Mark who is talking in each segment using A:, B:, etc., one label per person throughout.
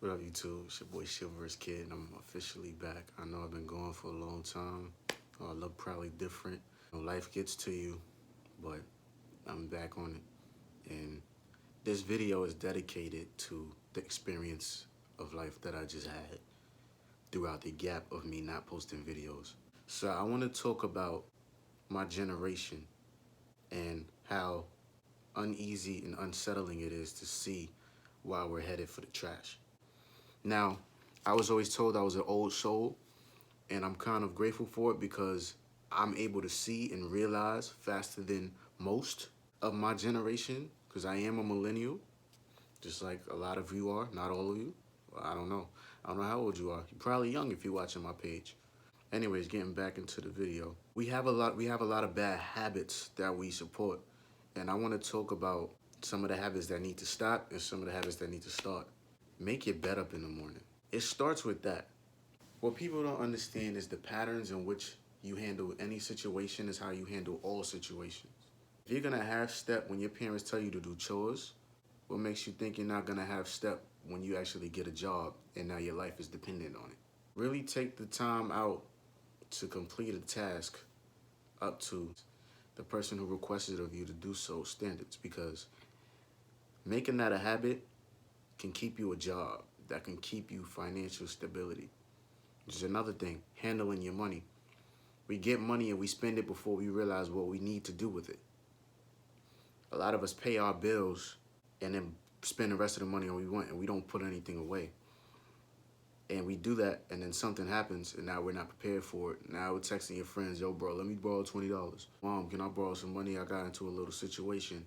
A: What up, YouTube? It's your boy Chivalrous Kid, and I'm officially back. I know I've been gone for a long time. I look probably different. Life gets to you, but I'm back on it. And this video is dedicated to the experience of life that I just had throughout the gap of me not posting videos. So I want to talk about my generation and how uneasy and unsettling it is to see why we're headed for the trash. Now, I was always told I was an old soul, and I'm kind of grateful for it because I'm able to see and realize faster than most of my generation, because I am a millennial, just like a lot of you are, not all of you. Well, I don't know. I don't know how old you are. You're probably young if you're watching my page. Anyways, getting back into the video. We have a lot of bad habits that we support, and I want to talk about some of the habits that need to stop and some of the habits that need to start. Make your bed up in the morning. It starts with that. What people don't understand is the patterns in which you handle any situation is how you handle all situations. If you're gonna have step when your parents tell you to do chores, what makes you think you're not gonna have step when you actually get a job and now your life is dependent on it? Really take the time out to complete a task up to the person who requested of you to do so standards, because making that a habit can keep you a job, that can keep you financial stability. Which is another thing, handling your money. We get money and we spend it before we realize what we need to do with it. A lot of us pay our bills and then spend the rest of the money on what we want, and we don't put anything away. And we do that, and then something happens, and now we're not prepared for it. Now we're texting your friends, yo, bro, let me borrow $20. Mom, can I borrow some money? I got into a little situation.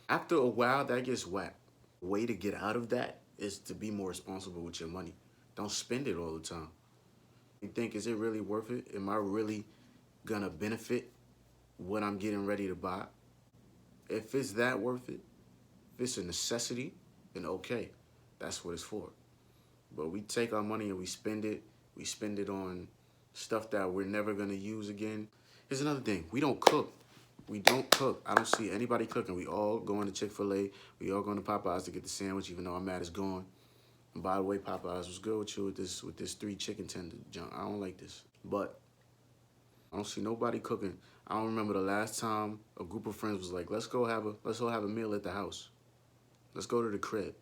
A: After a while, that gets whacked. The way to get out of that is to be more responsible with your money. Don't spend it all the time. You think, is it really worth it? Am I really gonna benefit what I'm getting ready to buy? If it's that worth it, if it's a necessity, then okay, that's what it's for. But we take our money and we spend it on stuff that we're never gonna use again. Here's another thing, we don't cook. We don't cook. I don't see anybody cooking. We all going to Chick-fil-A. We all going to Popeyes to get the sandwich, even though I'm mad it's gone. And by the way, Popeyes was good with you with this 3 chicken tender junk. I don't like this. But I don't see nobody cooking. I don't remember the last time a group of friends was like, let's all have a meal at the house. Let's go to the crib.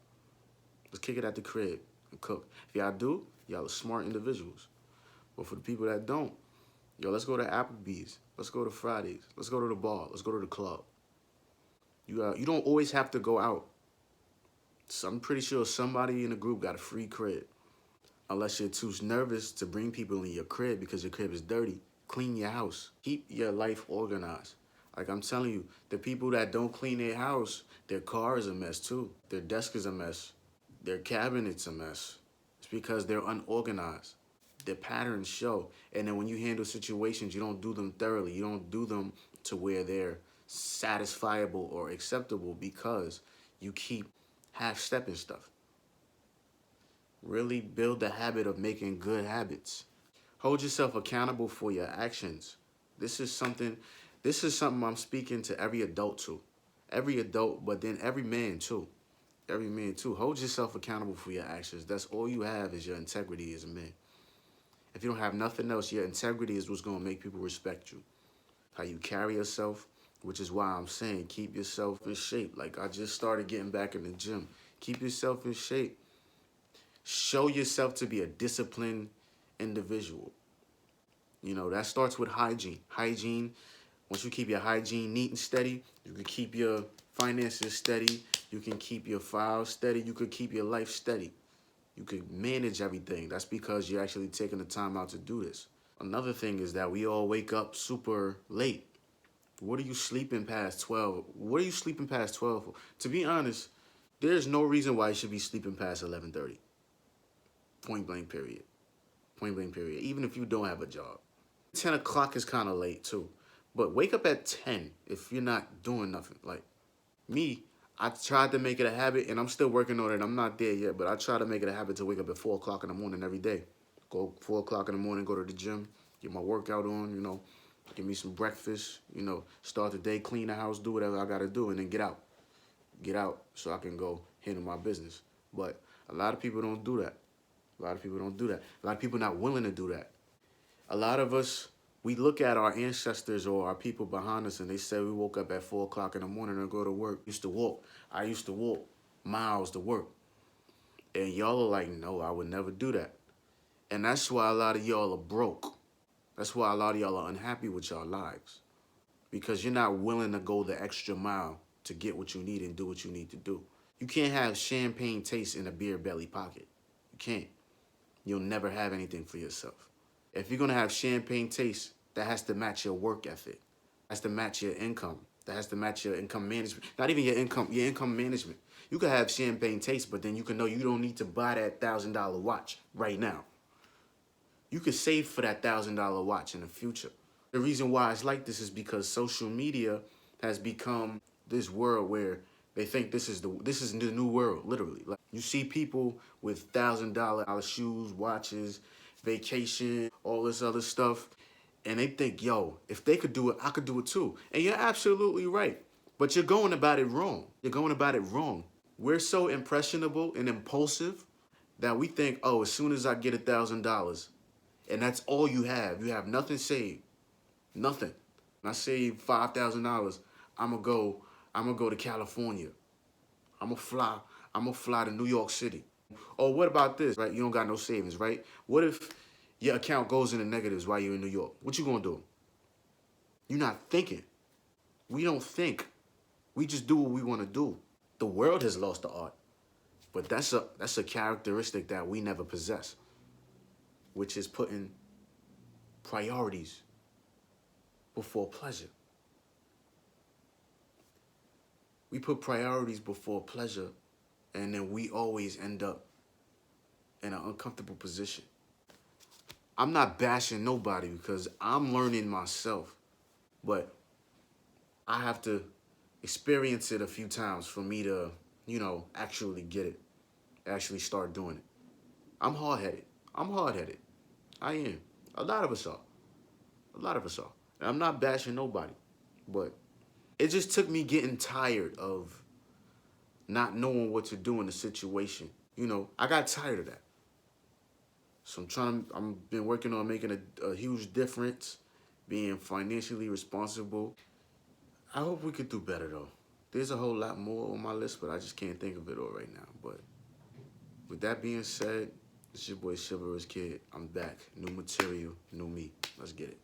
A: Let's kick it at the crib and cook. If y'all do, y'all are smart individuals. But for the people that don't, yo, let's go to Applebee's. Let's go to Fridays. Let's go to the bar. Let's go to the club. You don't always have to go out. So I'm pretty sure somebody in the group got a free crib. Unless you're too nervous to bring people in your crib because your crib is dirty, clean your house. Keep your life organized. Like I'm telling you, the people that don't clean their house, their car is a mess too. Their desk is a mess. Their cabinet's a mess. It's because they're unorganized. The patterns show. And then when you handle situations, you don't do them thoroughly. You don't do them to where they're satisfiable or acceptable because you keep half-stepping stuff. Really build the habit of making good habits. Hold yourself accountable for your actions. This is something I'm speaking to every adult too. Every adult, but then every man too. Every man too. Hold yourself accountable for your actions. That's all you have is your integrity as a man. If you don't have nothing else, your integrity is what's going to make people respect you. How you carry yourself, which is why I'm saying keep yourself in shape. Like I just started getting back in the gym. Keep yourself in shape. Show yourself to be a disciplined individual. You know, that starts with hygiene. Hygiene, once you keep your hygiene neat and steady, you can keep your finances steady. You can keep your files steady. You can keep your life steady. You could manage everything. That's because you're actually taking the time out to do this. Another thing is that we all wake up super late. What are you sleeping past 12? What are you sleeping past 12 for? To be honest, there's no reason why you should be sleeping past 11:30. Point blank period. Point blank period. Even if you don't have a job. 10 o'clock is kind of late too. But wake up at 10 if you're not doing nothing. Like me, I tried to make it a habit, and I'm still working on it. I'm not there yet, but I try to make it a habit to wake up at 4 o'clock in the morning every day. Go 4 o'clock in the morning, go to the gym, get my workout on, you know, give me some breakfast, you know, start the day, clean the house, do whatever I got to do, and then get out. Get out so I can go handle my business. But A lot of people don't do that. A lot of people don't do that. A lot of people not willing to do that. A lot of us, we look at our ancestors or our people behind us and they say we woke up at 4 o'clock in the morning and go to work. I used to walk miles to work. And y'all are like, no, I would never do that. And that's why a lot of y'all are broke. That's why a lot of y'all are unhappy with your lives. Because you're not willing to go the extra mile to get what you need and do what you need to do. You can't have champagne taste in a beer belly pocket. You can't. You'll never have anything for yourself. If you're gonna have champagne taste, that has to match your work ethic. That has to match your income. That has to match your income management. Not even your income management. You can have champagne taste, but then you can know you don't need to buy that $1,000 watch right now. You could save for that $1,000 watch in the future. The reason why it's like this is because social media has become this world where they think this is the new world, literally. Like, you see people with $1,000 shoes, watches, vacation, all this other stuff, and they think, yo, if they could do it, I could do it too. And you're absolutely right. But you're going about it wrong. You're going about it wrong. We're so impressionable and impulsive that we think, oh, as soon as I get $1,000, and that's all you have nothing saved. Nothing. When I save $5,000, I'm gonna go to California. I'm gonna fly to New York City. Or what about this, right? You don't got no savings, right? What if your account goes in the negatives while you're in New York? What you gonna do? You're not thinking. We don't think. We just do what we want to do. The world has lost the art. But that's a characteristic that we never possess, which is putting priorities before pleasure. We put priorities before pleasure, and then we always end up in an uncomfortable position. I'm not bashing nobody because I'm learning myself, but I have to experience it a few times for me to, actually get it, actually start doing it. I'm hard-headed. I am. A lot of us are. And I'm not bashing nobody, but it just took me getting tired of not knowing what to do in the situation. I got tired of that. So I've been working on making a huge difference, being financially responsible. I hope we could do better though. There's a whole lot more on my list, but I just can't think of it all right now. But with that being said, it's your boy Chivalrous Kid. I'm back. New material, new me. Let's get it.